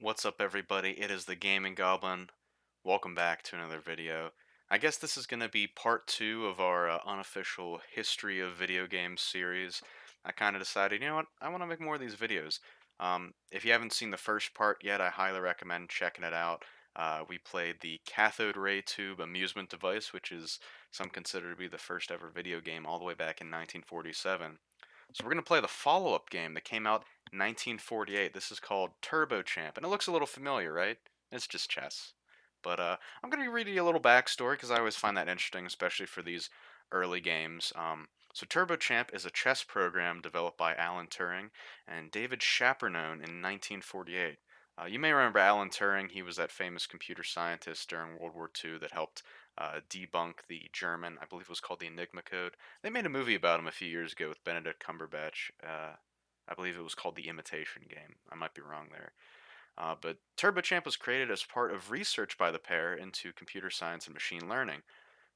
What's up, everybody? It is the Gaming Goblin. Welcome back to another video. I guess this is going to be part two of our unofficial history of video games series. I kind of decided, you know what, I want to make more of these videos. If you haven't seen the first part yet, I highly recommend checking it out. We played the cathode ray tube amusement device, which is some consider to be the first ever video game all the way back in 1947. So we're going to play the follow-up game that came out 1948. This is called Turbochamp, and it looks a little familiar, right? It's just chess. But I'm going to be reading you a little backstory because I always find that interesting, especially for these early games. So Turbochamp is a chess program developed by Alan Turing and David Chaperone in 1948. You may remember Alan Turing. He was that famous computer scientist during World War II that helped debunk the German, I believe it was called the Enigma Code. They made a movie about him a few years ago with Benedict Cumberbatch. I believe it was called The Imitation Game. I might be wrong there. But TurboChamp was created as part of research by the pair into computer science and machine learning.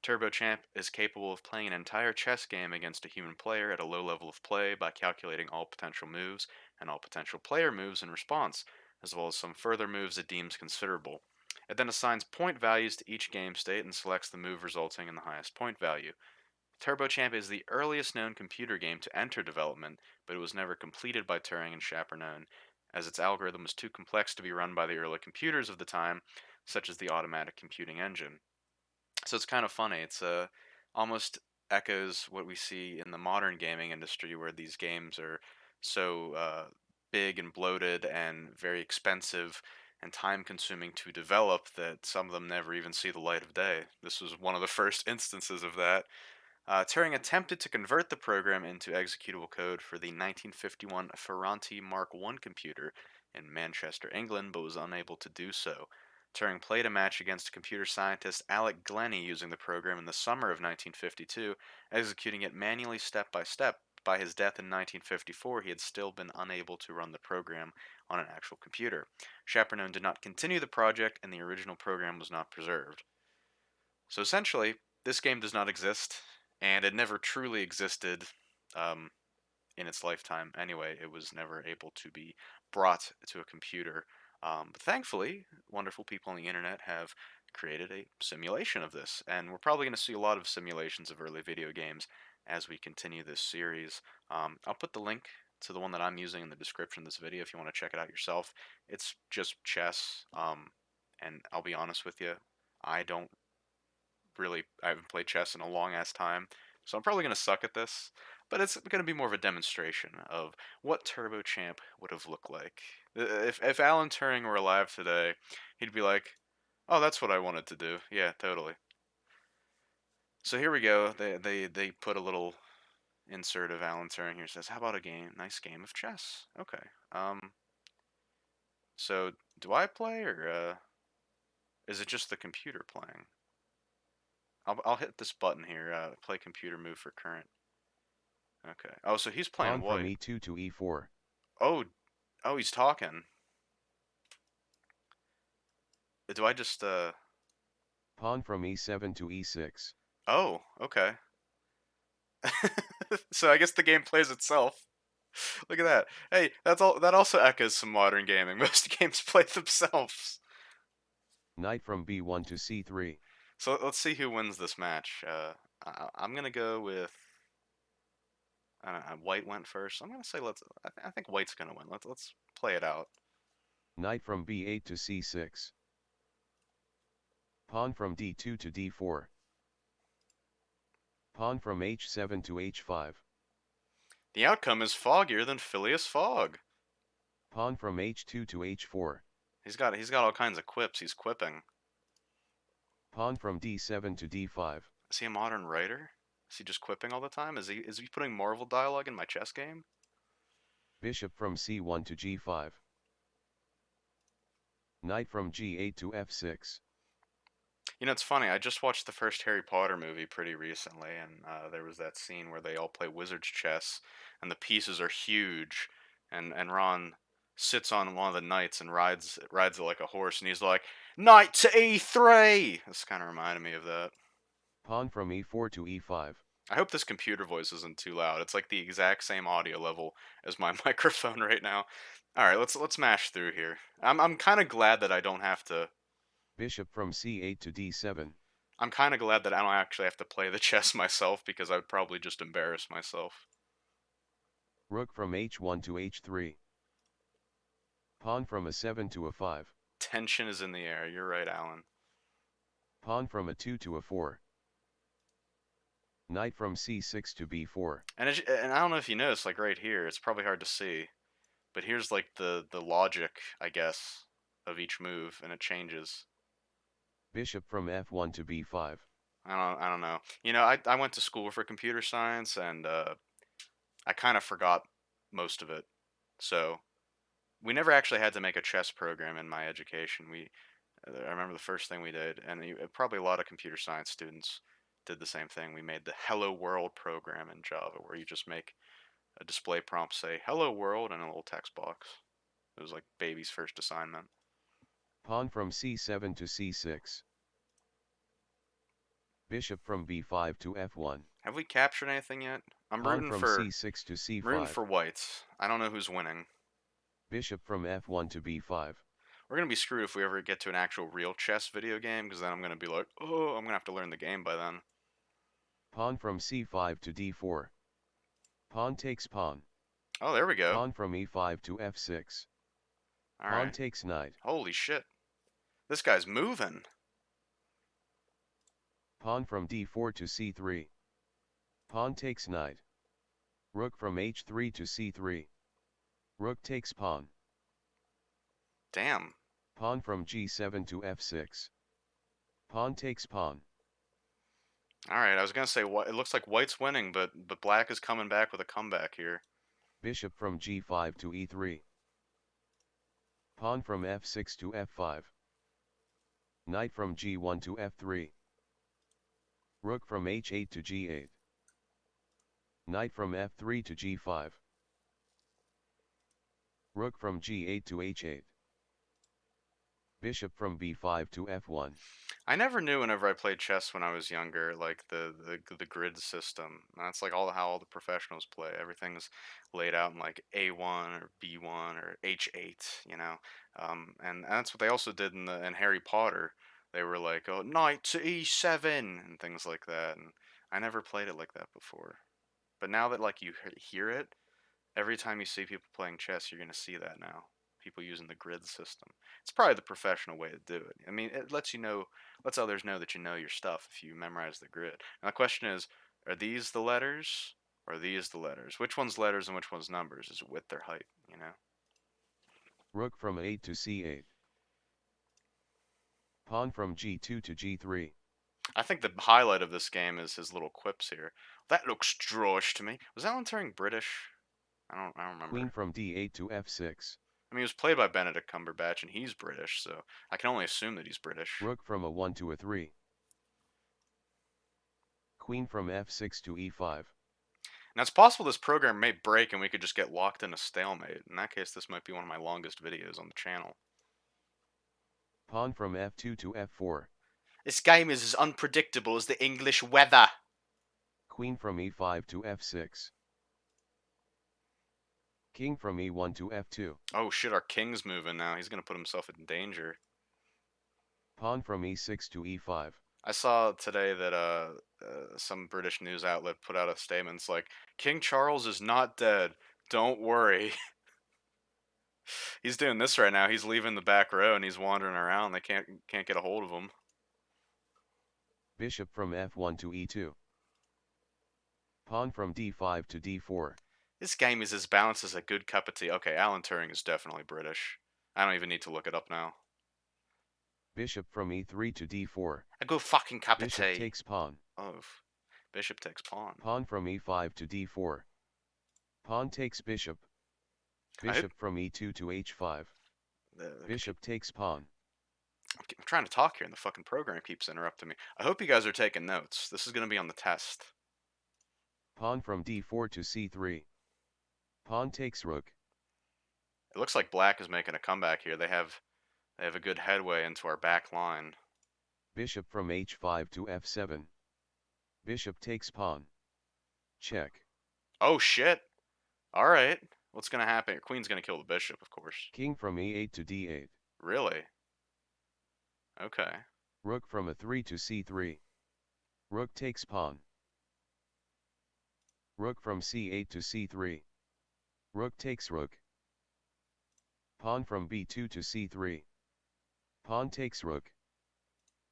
TurboChamp is capable of playing an entire chess game against a human player at a low level of play by calculating all potential moves and all potential player moves in response, as well as some further moves it deems considerable. It then assigns point values to each game state and selects the move resulting in the highest point value. TurboChamp is the earliest known computer game to enter development, but it was never completed by Turing and Chaperone, as its algorithm was too complex to be run by the early computers of the time, such as the automatic computing engine. So it's kind of funny. It's almost echoes what we see in the modern gaming industry, where these games are so big and bloated and very expensive and time consuming to develop that some of them never even see the light of day. This was one of the first instances of that. Turing attempted to convert the program into executable code for the 1951 Ferranti Mark I computer in Manchester, England, but was unable to do so. Turing played a match against computer scientist Alec Glennie using the program in the summer of 1952, executing it manually step by step. By his death in 1954, he had still been unable to run the program on an actual computer. Chaperone did not continue the project, and the original program was not preserved. So essentially, this game does not exist, and it never truly existed um, in its lifetime anyway. It was never able to be brought to a computer. But thankfully, wonderful people on the internet have created a simulation of this, and we're probably going to see a lot of simulations of early video games as we continue this series. I'll put the link to the one that I'm using in the description of this video if you want to check it out yourself. It's just chess, and I'll be honest with you, I don't I haven't played chess in a long ass time, so I'm probably gonna suck at this. But it's gonna be more of a demonstration of what Turbo Champ would have looked like. If Alan Turing were alive today, he'd be like, "Oh, that's what I wanted to do." Yeah, totally. So here we go. They put a little insert of Alan Turing here. Says, "How about a nice game of chess?" Okay. So do I play or is it just the computer playing? I'll hit this button here. Play computer move for current. Okay. Oh, so he's playing Pawn from white. e2 to e4. Oh, oh, he's talking. Do I just Pawn from e7 to e6. Oh, okay. So I guess the game plays itself. Look at that. Hey, that's all. That also echoes some modern gaming. Most games play themselves. Knight from b1 to c3. So let's see who wins this match. I'm gonna go with. White went first. I'm gonna say let's. I think White's gonna win. Let's play it out. Knight from b8 to c6. Pawn from d2 to d4. Pawn from h7 to h5. The outcome is Foggier than Phileas Fogg. Pawn from h2 to h4. He's got all kinds of quips. He's quipping. Pawn from d7 to d5. Is he a modern writer? Is he just quipping all the time? Is he putting Marvel dialogue in my chess game? Bishop from c1 to g5. Knight from g8 to f6. You know, it's funny. I just watched the first Harry Potter movie pretty recently, and there was that scene where they all play wizard's chess, and the pieces are huge, and Ron sits on one of the knights and rides it like a horse, and he's like, "Knight to e3." This kind of reminded me of that. Pawn from e4 to e5. I hope this computer voice isn't too loud. It's like the exact same audio level as my microphone right now. All right, let's mash through here. I'm kind of glad that I don't have to. Bishop from c8 to d7. I'm kind of glad that I don't actually have to play the chess myself because I would probably just embarrass myself. Rook from h1 to h3. Pawn from a7 to a5. Tension is in the air. You're right, Alan. Pawn from a2 to a4. Knight from c6 to b4. And I don't know if you noticed, like right here, it's probably hard to see, but here's like the logic, I guess, of each move, and it changes. Bishop from f1 to b5. I don't know. You know, I went to school for computer science, and I kind of forgot most of it. So we never actually had to make a chess program in my education. I remember the first thing we did, and probably a lot of computer science students did the same thing. We made the Hello World program in Java, where you just make a display prompt say "Hello World" and a little text box. It was like baby's first assignment. Pawn from c7 to c6. Bishop from b5 to f1. Have we captured anything yet? I'm Pawn rooting from for c6 to rooting c5. for whites. I don't know who's winning. Bishop from f1 to b5. We're gonna be screwed if we ever get to an actual real chess video game, because then I'm gonna be like, oh, I'm gonna have to learn the game by then. Pawn from c5 to d4. Pawn takes pawn. Oh, there we go. Pawn from e5 to f6. All Pawn right. takes knight. Holy shit. This guy's moving. Pawn from d4 to c3. Pawn takes knight. Rook from h3 to c3. Rook takes pawn. Damn. Pawn from g7 to f6. Pawn takes pawn. All right, I was gonna say it looks like white's winning, but black is coming back with a comeback here. Bishop from g5 to e3. Pawn from f6 to f5. Knight from g1 to f3. Rook from h8 to g8. Knight from f3 to g5. Rook from g8 to h8. Bishop from b5 to f1. I never knew whenever I played chess when I was younger, like the grid system. That's like how all the professionals play. Everything's laid out in like A1 or B1 or H8, you know. And that's what they also did in Harry Potter. They were like, oh, knight to E7 and things like that. And I never played it like that before. But now that like you hear it, every time you see people playing chess, you're gonna see that now. People using the grid system. It's probably the professional way to do it. I mean, it lets others know that you know your stuff if you memorize the grid. Now the question is, are these the letters or are these the letters? Which one's letters and which one's numbers? Is it width or height? You know. Rook from 8 to c8. Pawn from g2 to g3. I think the highlight of this game is his little quips here. That looks George to me. Was Alan Turing British? I don't Queen remember. from d8 to f6. I mean, he was played by Benedict Cumberbatch, and he's British, so I can only assume that he's British. Rook from a1 to a3. Queen from f6 to e5. Now, it's possible this program may break and we could just get locked in a stalemate. In that case, this might be one of my longest videos on the channel. Pawn from f2 to f4. This game is as unpredictable as the English weather. Queen from e5 to f6. King from e1 to f2. Oh shit, our king's moving now. He's gonna put himself in danger. Pawn from e6 to e5. I saw today that some British news outlet put out a statement. It's like, King Charles is not dead. Don't worry. He's doing this right now. He's leaving the back row and he's wandering around. They can't get a hold of him. Bishop from f1 to e2. Pawn from d5 to d4. This game is as balanced as a good cup of tea. Okay, Alan Turing is definitely British. I don't even need to look it up now. Bishop from e3 to d4. A good fucking cup of Bishop tea. takes pawn. Oh, bishop takes pawn. Pawn from e5 to d4. Pawn takes bishop. I hope Bishop from e2 to h5. Bishop takes pawn. I'm trying to talk here and the fucking program keeps interrupting me. I hope you guys are taking notes. This is going to be on the test. Pawn from d4 to c3. Pawn takes rook. It looks like black is making a comeback here. They have a good headway into our back line. Bishop from h5 to f7. Bishop takes pawn. check. Oh shit. All right. What's gonna happen? Queen's gonna kill the bishop, of course. King from e8 to d8. Really? Okay. Rook from a3 to c3. Rook takes pawn. Rook from c8 to c3. Rook takes rook. Pawn from b2 to c3. Pawn takes rook.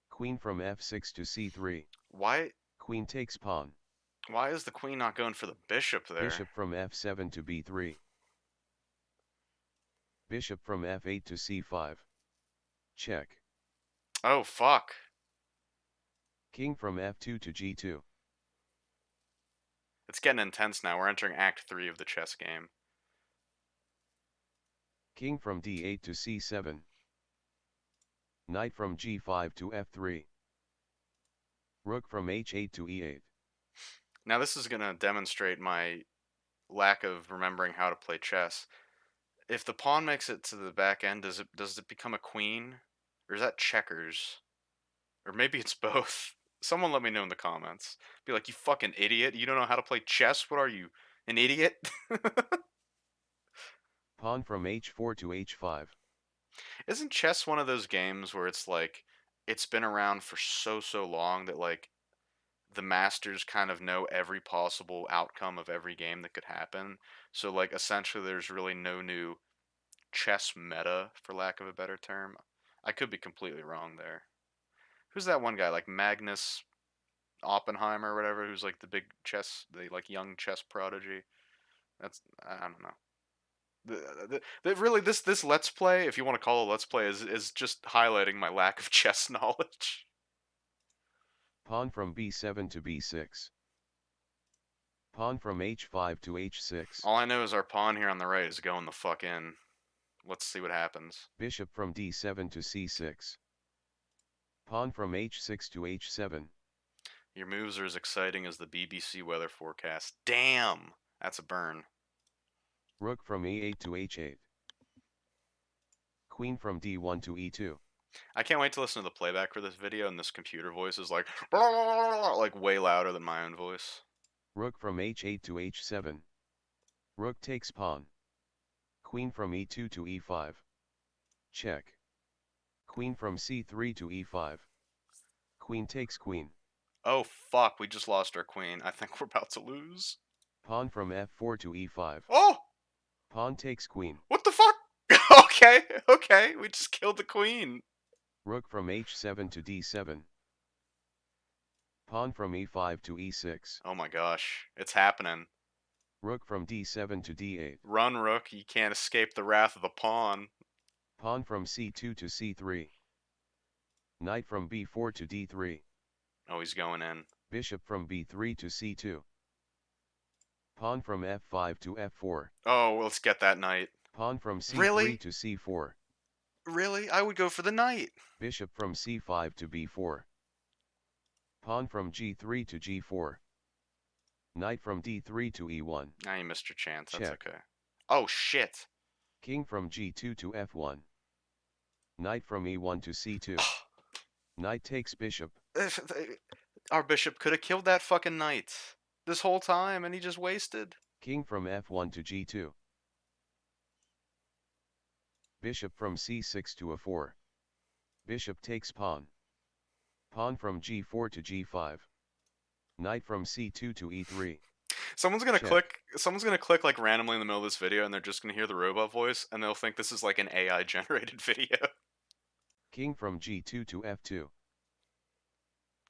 Queen from f6 to c3. Why? Queen takes pawn. Why is the queen not going for the bishop there? Bishop from f7 to b3. Bishop from f8 to c5. Check. Oh fuck. King from f2 to g2. It's getting intense now. We're entering Act 3 of the chess game. King from d8 to c7. Knight from g5 to f3. Rook from h8 to e8. Now this is gonna demonstrate my lack of remembering how to play chess. If the pawn makes it to the back end, does it become a queen? Or is that checkers? Or maybe it's both. Someone let me know in the comments. Be like, you fucking idiot. You don't know how to play chess? What are you, an idiot? Pawn from h4 to h5. Isn't chess one of those games where it's like, it's been around for so long that like the masters kind of know every possible outcome of every game that could happen. So like essentially there's really no new chess meta for lack of a better term. I could be completely wrong there. Who's that one guy like Magnus Oppenheimer or whatever who's like the big chess the like young chess prodigy? That's I don't know. Really this let's play, if you want to call it let's play, is just highlighting my lack of chess knowledge. Pawn from b7 to b6. Pawn from h5 to h6. All I know is our pawn here on the right is going the fuck in. Let's see what happens. Bishop from d7 to c6. Pawn from h6 to h7. Your moves are as exciting as the BBC weather forecast. Damn! That's a burn. Rook from e8 to h8. Queen from d1 to e2. I can't wait to listen to the playback for this video, and this computer voice is like, like way louder than my own voice. Rook from h8 to h7. Rook takes pawn. Queen from e2 to e5. Check. Queen from c3 to e5. Queen takes queen. Oh fuck, we just lost our queen. I think we're about to lose. Pawn from f4 to e5. Oh! Pawn takes queen. What the fuck? Okay, okay, we just killed the queen. Rook from h7 to d7. Pawn from e5 to e6. Oh my gosh, it's happening. Rook from d7 to d8. Run, rook, you can't escape the wrath of the pawn. Pawn from c2 to c3. Knight from b4 to d3. Oh, he's going in. Bishop from b3 to c2. Pawn from f5 to f4. Oh, well, let's get that knight. Pawn from c3 Really? to c4. Really? I would go for the knight. Bishop from c5 to b4. Pawn from g3 to g4. Knight from d3 to e1. Now you missed your chance. That's Check. okay. Oh, shit. King from g2 to f1. Knight from e1 to c2. Knight takes bishop. Our bishop could have killed that fucking knight this whole time, and he just wasted. King from f1 to g2. Bishop from c6 to a4. Bishop takes pawn. Pawn from g4 to g5. Knight from c2 to e3. Someone's gonna Check. click. Someone's gonna click like randomly in the middle of this video, and they're just gonna hear the robot voice, and they'll think this is like an AI generated video. King from g2 to f2.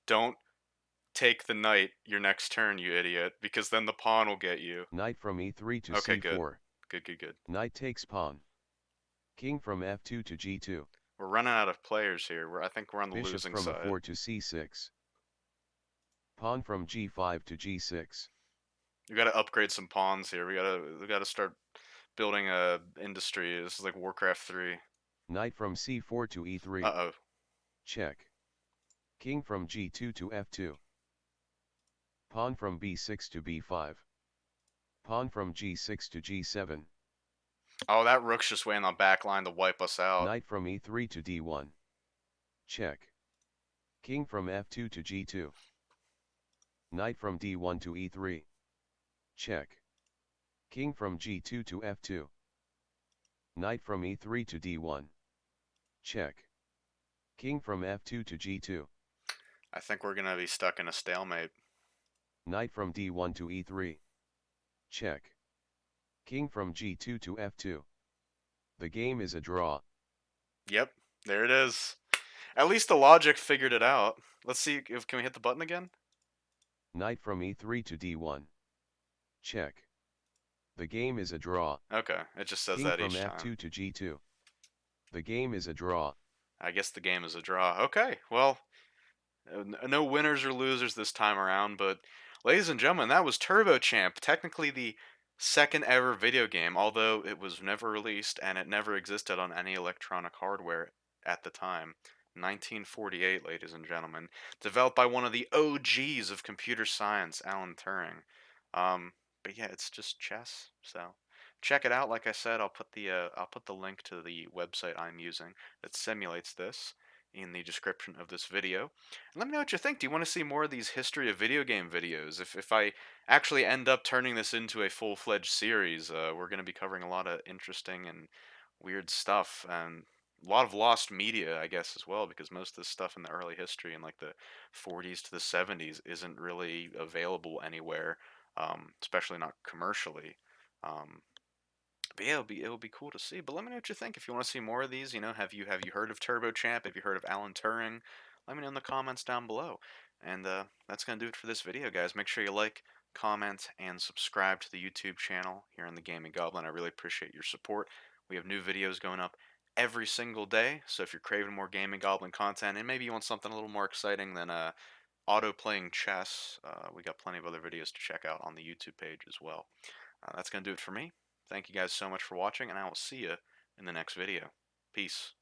Don't take the knight your next turn, you idiot, because then the pawn will get you. Knight from e3 to Okay, c4. Good. Knight takes pawn. King from f2 to g2. We're running out of players here. I think we're on the Bishop losing from side. a4 to c6. Pawn from g5 to g6. We gotta upgrade some pawns here. We gotta start building a industry. This is like Warcraft 3. Knight from c4 to e3. Uh-oh. Check. King from g2 to f2. Pawn from b6 to b5. Pawn from g6 to g7. Oh, that rook's just waiting on back line to wipe us out. Knight from e3 to d1. Check. King from f2 to g2. Knight from d1 to e3. check. King from G2 to F2. Knight from E3 to D1. Check. King from F2 to G2. I think we're gonna be stuck in a stalemate. Knight from D1 to E3. Check. King from G2 to F2. The game is a draw. Yep, there it is. At least the logic figured it out. Let's see if can we hit the button again? Knight from E3 to D1. Check. The game is a draw. Okay, it just says King that from each time. F2 to G2. The game is a draw. I guess the game is a draw. Okay, well, no winners or losers this time around, but ladies and gentlemen, that was Turbochamp, technically the second ever video game, although it was never released and it never existed on any electronic hardware at the time. 1948, ladies and gentlemen, developed by one of the OGs of computer science, Alan Turing. Um, but yeah, it's just chess, so check it out. Like I said, I'll put the link to the website I'm using that simulates this in the description of this video. And let me know what you think. Do you want to see more of these history of video game videos? If I actually end up turning this into a full-fledged series, we're going to be covering a lot of interesting and weird stuff and a lot of lost media, I guess, as well, because most of this stuff in the early history in like the 40s to the 70s isn't really available anywhere, especially not commercially. Um, but yeah, it'll be cool to see. But let me know what you think. If you want to see more of these, have you heard of Turbochamp? Have you heard of Alan Turing? Let me know in the comments down below. And that's gonna do it for this video, guys. Make sure you like, comment, and subscribe to the YouTube channel here in the Gaming Goblin. I really appreciate your support. We have new videos going up every single day. So if you're craving more Gaming Goblin content, and maybe you want something a little more exciting than auto playing chess, we got plenty of other videos to check out on the YouTube page as well. That's going to do it for me. Thank you guys so much for watching, and I will see you in the next video. Peace.